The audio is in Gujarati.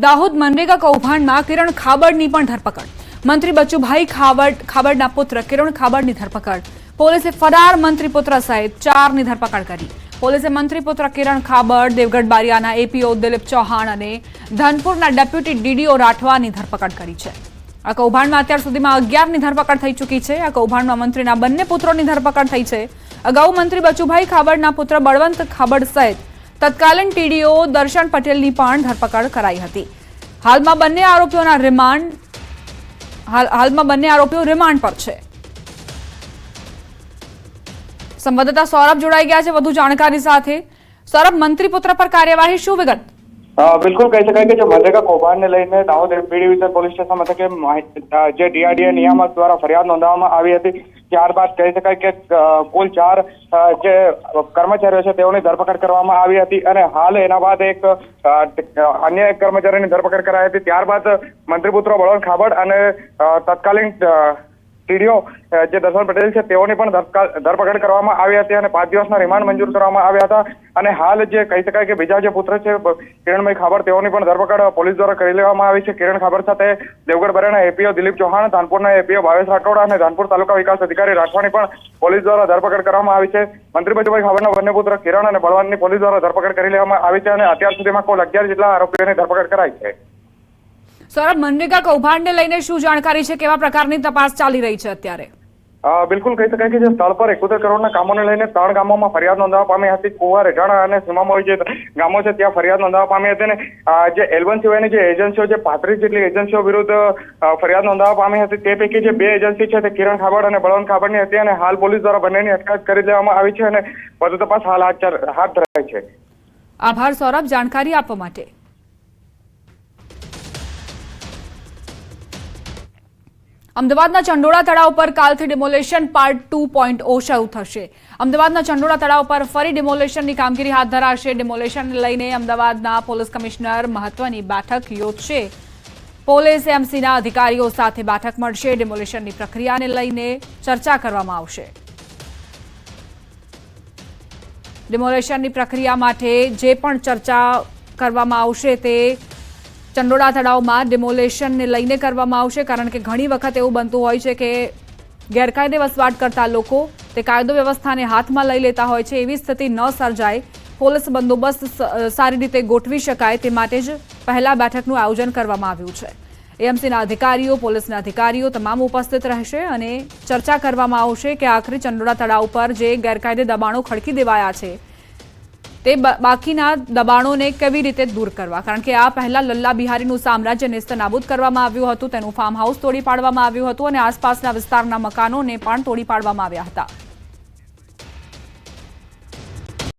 દાહોદ મનરેગા કૌભાંડમાં કિરણ ખાબડની પણ ધરપકડ। મંત્રી બચુભાઈ ખાબડના પુત્ર કિરણ ખાબડની ધરપકડ। પોલીસે ફરાર મંત્રી પુત્ર સહિત 4ની ધરપકડ કરી। પોલીસે મંત્રી પુત્ર કિરણ ખાબડ, દેવગઢ બારિયાના એપીઓ દિલીપ ચૌહાણ અને ધનપુરના ડેપ્યુટી ડીડીઓ રાઠવાની ધરપકડ કરી છે। આ કૌભાંડમાં અત્યાર સુધીમાં 11ની ધરપકડ થઈ ચૂકી છે। આ કૌભાંડમાં મંત્રીના બંને પુત્રોની ધરપકડ થઈ છે। અગાઉ મંત્રી બચુભાઈ ખાબડના પુત્ર બળવંત ખાબડ સહિત તત્કાલીન ટીડીઓ દર્શન પટેલની પણ ધરપકડ કરાઈ હતી। હાલમાં બંને આરોપીઓ રિમાન્ડ પર છે। સંવાદદાતા સૌરભ જોડાઈ ગયા છે વધુ જાણકારી સાથે। સૌરભ, મંત્રી પુત્ર પર કાર્યવાહી શું વિગત? बिल्कुल कही शकाय कि जो मनरेगा कौभांड ने लईने Dahod B division police station मथके जे डीआरडीए नियामक द्वारा फरियाद नोंधाववामां आवी हती। ત્યારબાદ કહી શકાય કે કુલ 4 જે કર્મચારીઓ છે તેઓની ધરપકડ કરવામાં આવી હતી અને હાલ એના બાદ એક અન્ય એક કર્મચારીની ધરપકડ કરાઈ હતી। ત્યારબાદ મંત્રીપુત્ર બળવંત ખાબડ અને તત્કાલીન ટીડીઓ જે દર્શન પટેલ છે તેઓની પણ ધરપકડ કરવામાં આવી હતી અને 5 દિવસના રિમાન્ડ મંજૂર કરવામાં આવ્યા હતા। અને હાલ જે કહી શકાય કે બીજા જે પુત્ર છે કિરણભાઈ ખાબડ તેઓની પણ ધરપકડ પોલીસ દ્વારા કરી લેવામાં આવી છે। કિરણ ખાબડ સાથે દેવગઢ બારિયાના એપીઓ દિલીપ ચૌહાણ, ધાનપુરના એપીઓ ભાવેશ રાઠોડ અને ધાનપુર તાલુકા વિકાસ અધિકારી રાઠવાની પણ પોલીસ દ્વારા ધરપકડ કરવામાં આવી છે। મંત્રી બચુભાઈ ખાબડના બંને પુત્ર કિરણ અને બળવંતની પોલીસ દ્વારા ધરપકડ કરી લેવામાં આવી છે અને અત્યાર સુધીમાં કુલ 11 જેટલા આરોપીઓની ધરપકડ કરાઈ છે। સૌરભ, મનરેગા કૌભાંડને લઈને શું જાણકારી છે? કેવા પ્રકારની તપાસ ચાલી રહી છે અત્યારે? બિલકુલ કહી શકાય કે જે સ્થળ પર 71 કરોડના કામોને લઈને 3 ગામોમાં ફરિયાદ નોંધાવવા પામી હતી। કુવા, રેઢાણા અને સીમામોઈ જે ગામો છે ત્યાં ફરિયાદ નોંધાવવા પામી હતી અને જે L1 સિવાયની જે એજન્સીઓ જે 35 જેટલી એજન્સીઓ વિરુદ્ધ ફરિયાદ નોંધાવવા પામી હતી તે પૈકી જે 2 એજન્સી છે તે કિરણ ખાબડ અને બળવંત ખાબડની હતી અને હાલ પોલીસ દ્વારા બંનેની અટકાયત કરી લેવામાં આવી છે અને વધુ તપાસ હાલ હાથ ધરાઈ છે। આભાર સૌરભ જાણકારી આપવા માટે। અમદાવાદના ચંડોળા તળાવ પર કાલથી ડિમોલેશન પાર્ટ 2.0 શરૂ થશે। અમદાવાદના ચંડોળા તળાવ પર ફરી ડિમોલેશનની કામગીરી હાથ ધરાશે। ડિમોલેશનને લઈને અમદાવાદના પોલીસ કમિશનર મહત્વની બેઠક યોજશે। પોલીસ એમસીના અધિકારીઓ સાથે બેઠક મળશે। ડિમોલેશનની પ્રક્રિયાને લઈને ચર્ચા કરવામાં આવશે। ડિમોલેશનની પ્રક્રિયા માટે જે પણ ચર્ચા કરવામાં આવશે તે ચંડોળા તળાવમાં ડિમોલેશનને લઈને કરવામાં આવશે, કારણ કે ઘણી વખત એવું બનતું હોય છે કે ગેરકાયદે વસવાટ કરતા લોકો તે કાયદો વ્યવસ્થાને હાથમાં લઈ લેતા હોય છે। એવી સ્થિતિ ન સર્જાય, પોલીસ બંદોબસ્ત સારી રીતે ગોઠવી શકાય તે માટે જ પહેલા બેઠકનું આયોજન કરવામાં આવ્યું છે। એએમસીના અધિકારીઓ, પોલીસના અધિકારીઓ તમામ ઉપસ્થિત રહેશે અને ચર્ચા કરવામાં આવશે કે આખરે ચંડોળા તળાવ પર જે ગેરકાયદે દબાણો ખડકી દેવાયા છે તે બાકીના દબાણોને કેવી રીતે દૂર કરવા, કારણ કે આ પહેલા લલ્લા બિહારીનું સામ્રાજ્ય નેસ્તનાબૂદ કરવામાં આવ્યું હતું, તેનું ફાર્મ હાઉસ તોડી પાડવામાં આવ્યું હતું અને આસપાસના વિસ્તારના મકાનોને પણ તોડી પાડવામાં આવ્યા હતા।